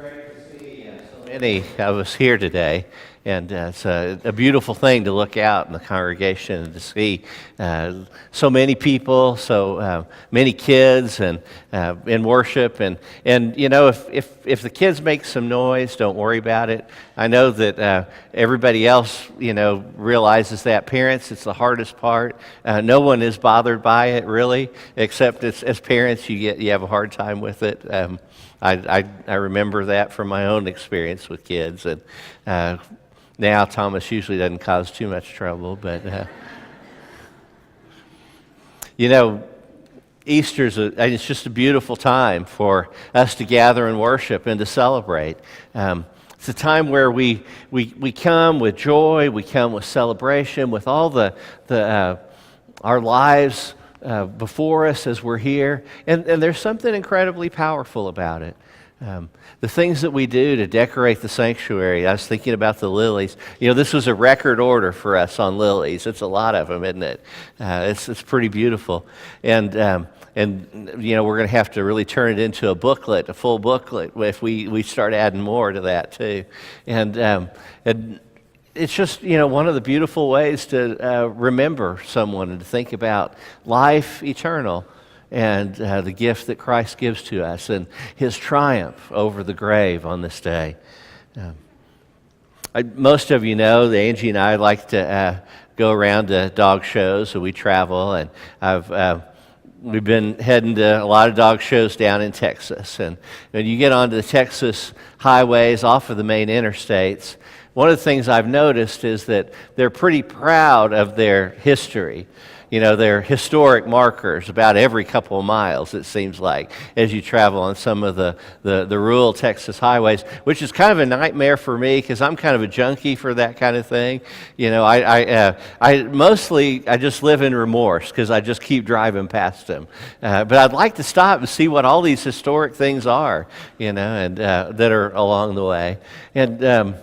great to see so many of us here today, and it's a beautiful thing to look out in the congregation and to see so many people, so many kids, and in worship. And you know, if the kids make some noise, don't worry about it. I know that everybody else, you know, realizes that. Parents, it's the hardest part. No one is bothered by it really, except as parents, you have a hard time with it. I remember that from my own experience with kids, and now Thomas usually doesn't cause too much trouble, but you know, Easter's it's just a beautiful time for us to gather and worship and to celebrate. It's a time where we come with joy, we come with celebration, with all our lives before us as we're here, and there's something incredibly powerful about it. The things that we do to decorate the sanctuary. I was thinking about the lilies. You know, this was a record order for us on lilies. It's a lot of them, isn't it? It's pretty beautiful, and you know, we're going to have to really turn it into a booklet, a full booklet, if we start adding more to that too, and it's just, you know, one of the beautiful ways to remember someone and to think about life eternal and the gift that Christ gives to us and his triumph over the grave on this day. Most of you know that Angie and I like to go around to dog shows, so we travel, and we've been heading to a lot of dog shows down in Texas. And when you get onto the Texas highways off of the main interstates, one of the things I've noticed is that they're pretty proud of their history. You know, their historic markers about every couple of miles, it seems like, as you travel on some of the rural Texas highways, which is kind of a nightmare for me because I'm kind of a junkie for that kind of thing. You know, I mostly just live in remorse because I just keep driving past them. But I'd like to stop and see what all these historic things are, you know, and that are along the way. And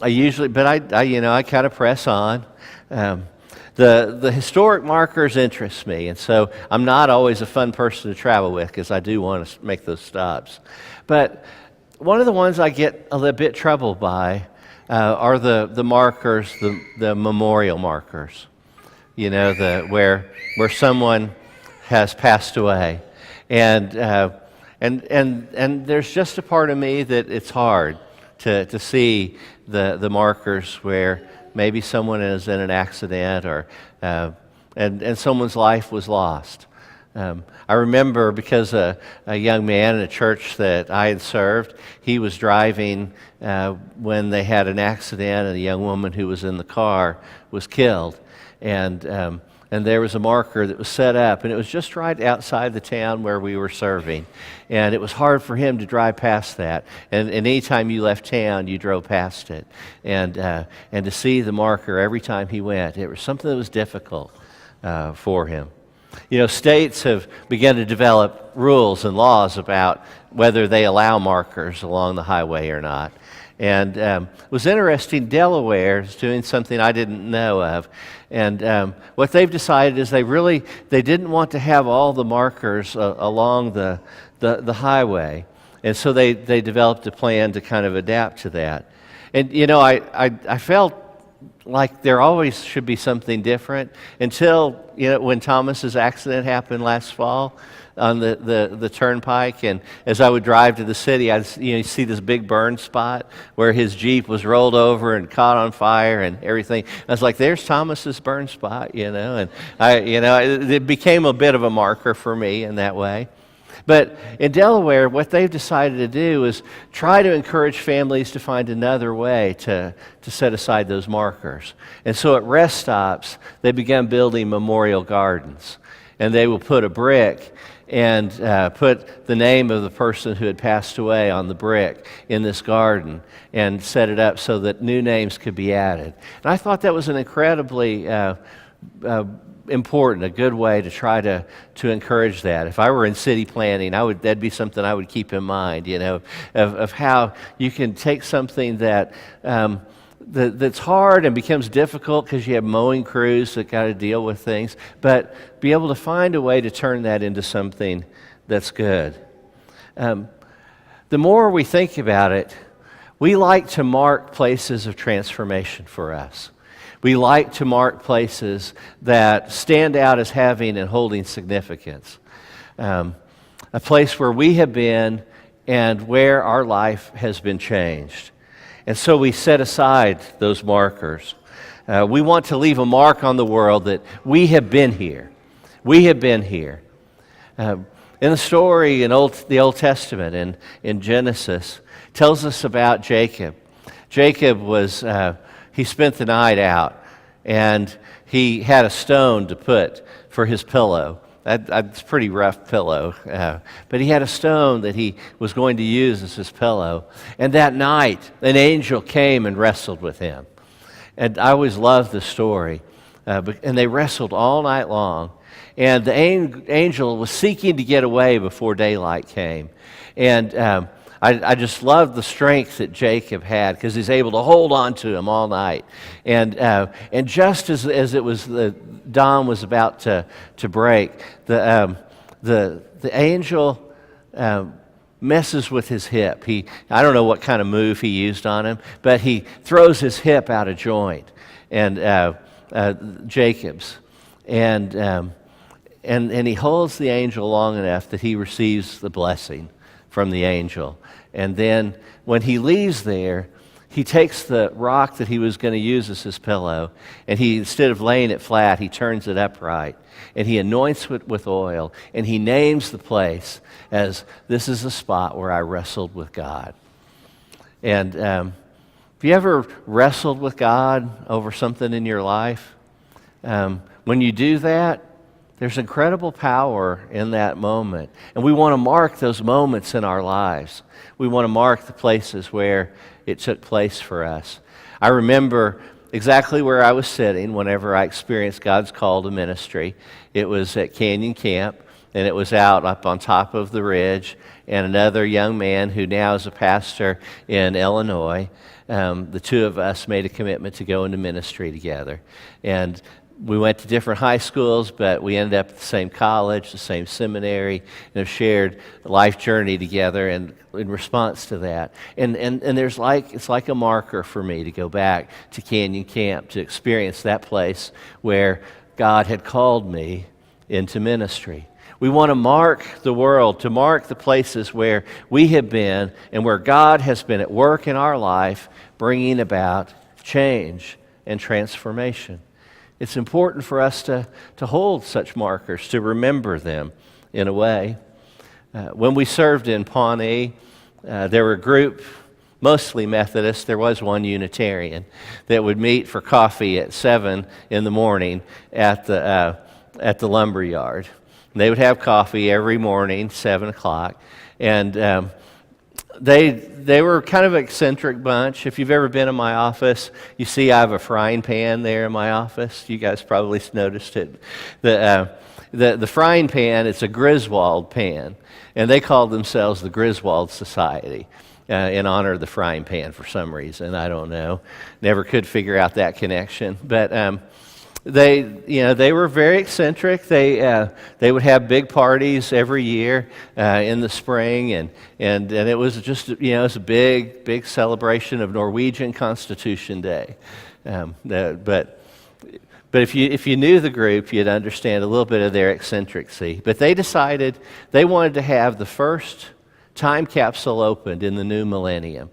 I kind of press on. The historic markers interest me, and so I'm not always a fun person to travel with because I do want to make those stops. But one of the ones I get a little bit troubled by are the markers, the memorial markers. You know, where someone has passed away, and there's just a part of me that it's hard to see the markers where maybe someone is in an accident or and someone's life was lost. I remember because a young man in a church that I had served, he was driving when they had an accident, and a young woman who was in the car was killed. And there was a marker that was set up, and it was just right outside the town where we were serving. And it was hard for him to drive past that. And anytime you left town, you drove past it. And to see the marker every time he went, it was something that was difficult for him. You know, states have begun to develop rules and laws about whether they allow markers along the highway or not. And it was interesting, Delaware is doing something I didn't know of. And what they've decided is they didn't want to have all the markers along the highway. And so they developed a plan to kind of adapt to that. And, you know, I felt like there always should be something different until, you know, when Thomas's accident happened last fall on the turnpike, and as I would drive to the city, you see this big burn spot where his Jeep was rolled over and caught on fire and everything. I was like, "There's Thomas's burn spot," you know, and it became a bit of a marker for me in that way. But in Delaware, what they've decided to do is try to encourage families to find another way to set aside those markers. And so at rest stops, they began building memorial gardens, and they will put a brick and put the name of the person who had passed away on the brick in this garden and set it up so that new names could be added. And I thought that was an incredibly important, a good way to try to encourage that. If I were in city planning, that'd be something I would keep in mind, you know, of how you can take something that's hard and becomes difficult because you have mowing crews that got to deal with things, but be able to find a way to turn that into something that's good. the more we think about it, we like to mark places of transformation for us. We like to mark places that stand out as having and holding significance. A place where we have been and where our life has been changed. And so we set aside those markers. We want to leave a mark on the world that we have been here. We have been here. In the story in the Old Testament, in Genesis, tells us about Jacob. Jacob he spent the night out, and he had a stone to put for his pillow. That's a pretty rough pillow, but he had a stone that he was going to use as his pillow. And that night, an angel came and wrestled with him. And I always loved the story. And they wrestled all night long. And the angel was seeking to get away before daylight came. And I just loved the strength that Jacob had because he's able to hold on to him all night. And just as it was the dawn was about to break, the angel messes with his hip. I don't know what kind of move he used on him, but he throws his hip out of joint, and Jacob's, and he holds the angel long enough that he receives the blessing from the angel. And then when he leaves there, he takes the rock that he was going to use as his pillow, and instead of laying it flat, he turns it upright, and he anoints it with oil, and he names the place as, "This is the spot where I wrestled with God." And have you ever wrestled with God over something in your life? When you do that, there's incredible power in that moment. And we want to mark those moments in our lives. We want to mark the places where it took place for us. I remember exactly where I was sitting whenever I experienced God's call to ministry. It was at Canyon Camp, and it was out up on top of the ridge, and another young man who now is a pastor in Illinois. The two of us made a commitment to go into ministry together. And we went to different high schools, but we ended up at the same college, the same seminary, and have shared a life journey together. And in response to that, and it's like a marker for me to go back to Canyon Camp to experience that place where God had called me into ministry. We want to mark the world, to mark the places where we have been and where God has been at work in our life, bringing about change and transformation. It's important for us to hold such markers, to remember them in a way. When we served in Pawnee, there were a group, mostly Methodist. There was one Unitarian that would meet for coffee at 7 in the morning at the lumber yard. They would have coffee every morning, 7 o'clock, and they were kind of an eccentric bunch. If you've ever been in my office, you see I have a frying pan there in my office. You guys probably noticed it. The frying pan, it's a Griswold pan, and they called themselves the Griswold Society in honor of the frying pan for some reason. I don't know. Never could figure out that connection. But they were very eccentric. They would have big parties every year in the spring, and it was just it was a big celebration of Norwegian Constitution Day. But if you knew the group, you'd understand a little bit of their eccentricity. But they decided they wanted to have the first time capsule opened in the new millennium.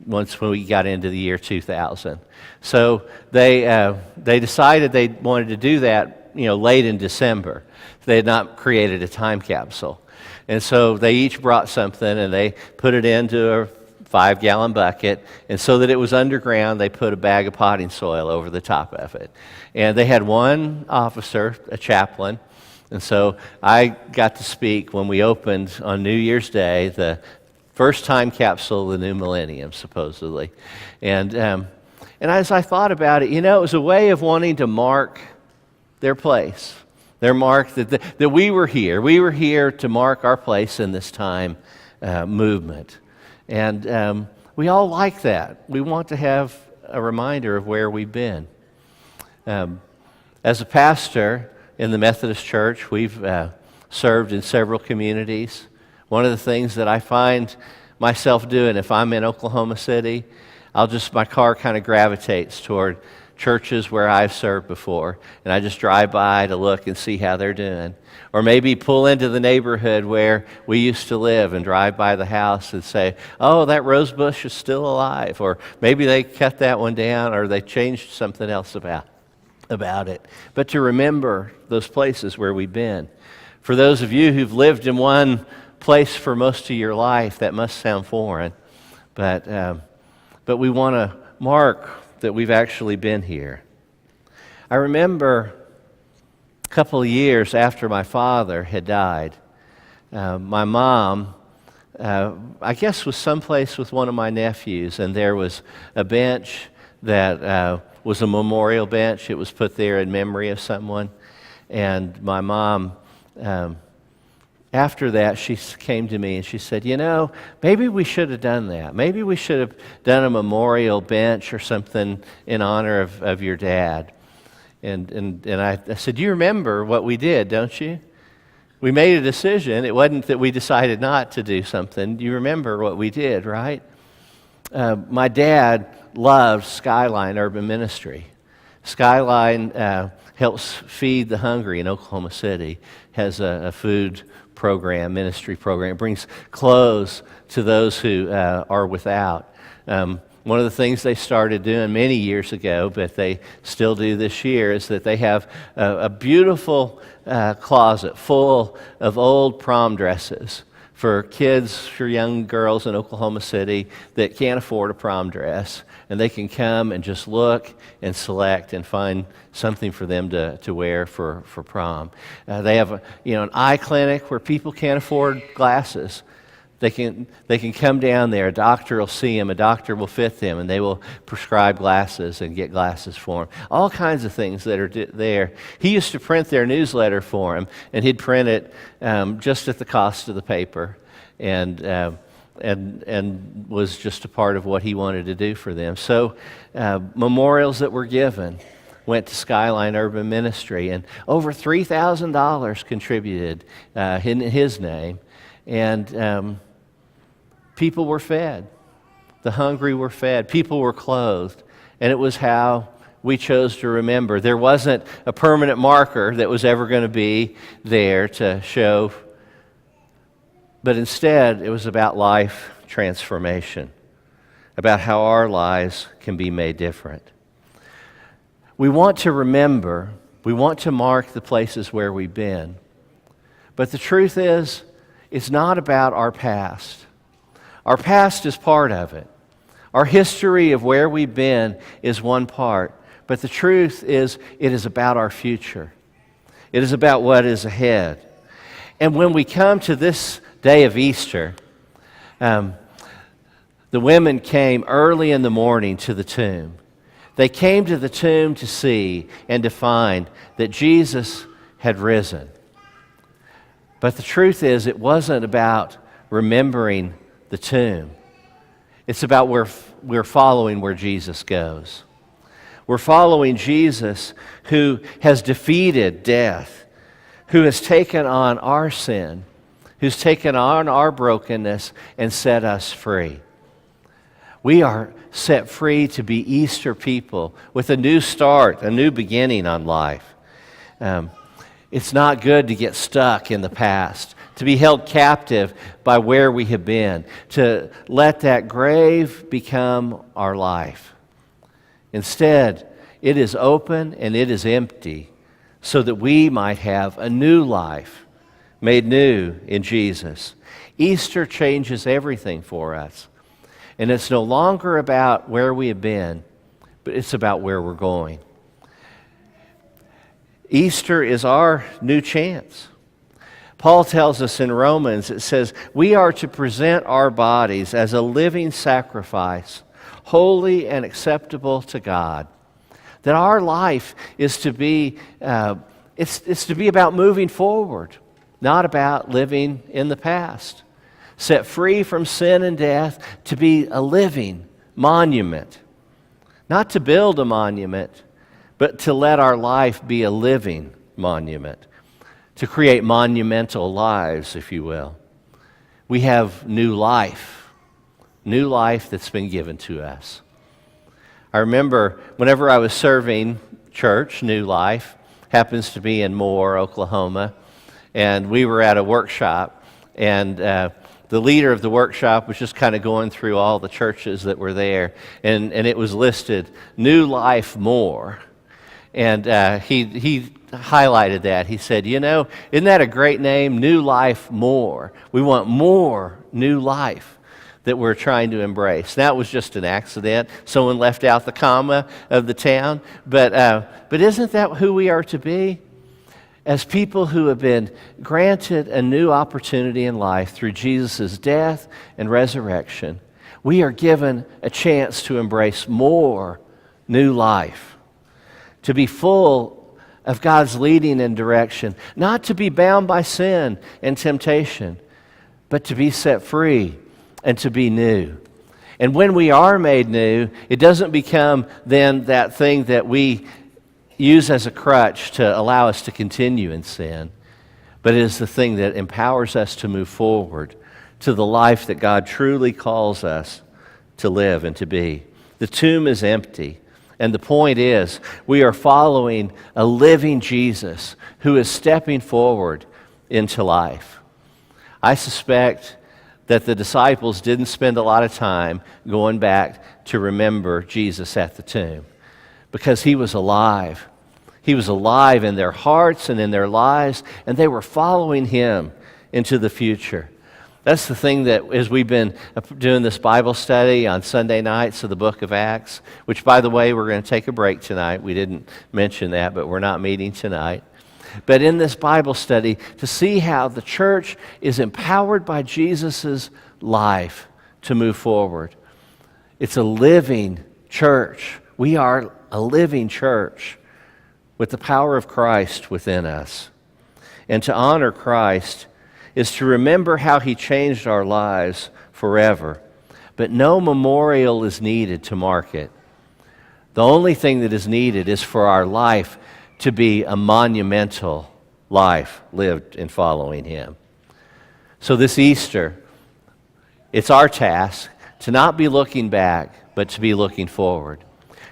When we got into the year 2000. So they decided they wanted to do that, late in December. They had not created a time capsule. And so they each brought something, and they put it into a 5-gallon bucket, and so that it was underground, they put a bag of potting soil over the top of it. And they had one officer, a chaplain, and so I got to speak when we opened on New Year's Day, the first time capsule of the new millennium, supposedly. And as I thought about it, it was a way of wanting to mark their place, their mark that we were here. We were here to mark our place in this time movement. And we all like that. We want to have a reminder of where we've been. As a pastor in the Methodist Church, we've served in several communities. One of the things that I find myself doing if I'm in Oklahoma City. My car kind of gravitates toward churches where I've served before, and I just drive by to look and see how they're doing. Or maybe pull into the neighborhood where we used to live and drive by the house and say, oh, that rose bush is still alive. Or maybe they cut that one down, or they changed something else about it. But to remember those places where we've been. For those of you who've lived in one place for most of your life, that must sound foreign. But we want to mark that we've actually been here. I remember a couple of years after my father had died, my mom, I guess, was someplace with one of my nephews, and there was a bench that was a memorial bench. It was put there in memory of someone. And my mom, after that, she came to me and she said, maybe we should have done that. Maybe we should have done a memorial bench or something in honor of your dad. And I said, you remember what we did, don't you? We made a decision. It wasn't that we decided not to do something. You remember what we did, right? My dad loved Skyline Urban Ministry. Skyline helps feed the hungry in Oklahoma City, has a food program, ministry program. It brings clothes to those who are without. One of the things they started doing many years ago, but they still do this year, is that they have a beautiful closet full of old prom dresses for kids, for young girls in Oklahoma City that can't afford a prom dress. And they can come and just look and select and find something for them to wear for prom. They have an eye clinic where people can't afford glasses. They can come down there. A doctor will see them. A doctor will fit them, and they will prescribe glasses and get glasses for them. All kinds of things that are there. He used to print their newsletter for them, and he'd print it just at the cost of the paper, and was just a part of what he wanted to do for them. So memorials that were given went to Skyline Urban Ministry, and over $3,000 contributed in his name. And people were fed. The hungry were fed. People were clothed. And it was how we chose to remember. There wasn't a permanent marker that was ever going to be there to show, but instead it was about life transformation, about how our lives can be made different. We want to remember, we want to mark the places where we've been, but the truth is, it's not about our past. Our past is part of it. Our history of where we've been is one part. But the truth is, it is about our future. It is about what is ahead. And when we come to this day of Easter, the women came early in the morning to the tomb. They came to the tomb to see and to find that Jesus had risen. But the truth is, it wasn't about remembering the tomb. It's about we're following where Jesus goes. We're following Jesus, who has defeated death, who has taken on our sin, who's taken on our brokenness and set us free. We are set free to be Easter people with a new start, a new beginning on life. It's not good to get stuck in the past, to be held captive by where we have been, to let that grave become our life. Instead, it is open and it is empty so that we might have a new life made new in Jesus. Easter changes everything for us. And it's no longer about where we have been, but it's about where we're going. Easter is our new chance. Paul tells us in Romans, it says, we are to present our bodies as a living sacrifice, holy and acceptable to God. That our life is to be, it's to be about moving forward, not about living in the past. Set free from sin and death to be a living monument. Not to build a monument, but to let our life be a living monument. To create monumental lives, if you will. We have new life new life that's been given to us. I remember whenever I was serving church, New Life, happens to be in Moore, Oklahoma, and we were at a workshop, and the leader of the workshop was just kind of going through all the churches that were there, and it was listed, New Life Moore. And he highlighted that. He said, you know, isn't that a great name? New Life More. We want more new life that we're trying to embrace. That was just an accident. Someone left out the comma of the town. But isn't that who we are to be? As people who have been granted a new opportunity in life through Jesus' death and resurrection, we are given a chance to embrace more new life, to be full of God's leading and direction, not to be bound by sin and temptation, but to be set free and to be new. And when we are made new, it doesn't become then that thing that we use as a crutch to allow us to continue in sin, but it is the thing that empowers us to move forward to the life that God truly calls us to live and to be. The tomb is empty, and the point is we are following a living Jesus who is stepping forward into life. I suspect that the disciples didn't spend a lot of time going back to remember Jesus at the tomb, because he was alive. He was alive in their hearts and in their lives, and they were following him into the future. That's the thing that as we've been doing this Bible study on Sunday nights of the book of Acts, which, by the way, we're going to take a break tonight. We didn't mention that, but we're not meeting tonight. But in this Bible study, to see how the church is empowered by Jesus' life to move forward. It's a living church. We are a living church with the power of Christ within us. And to honor Christ is to remember how he changed our lives forever. But no memorial is needed to mark it. The only thing that is needed is for our life to be a monumental life lived in following him. So this Easter, it's our task to not be looking back, but to be looking forward.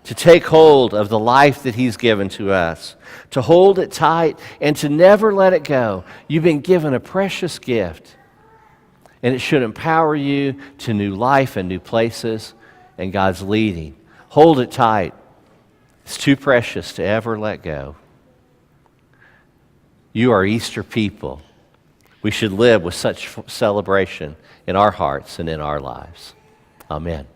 To take hold of the life that he's given to us, to hold it tight and to never let it go. You've been given a precious gift, and it should empower you to new life and new places and God's leading. Hold it tight. It's too precious to ever let go. You are Easter people. We should live with such celebration in our hearts and in our lives. Amen.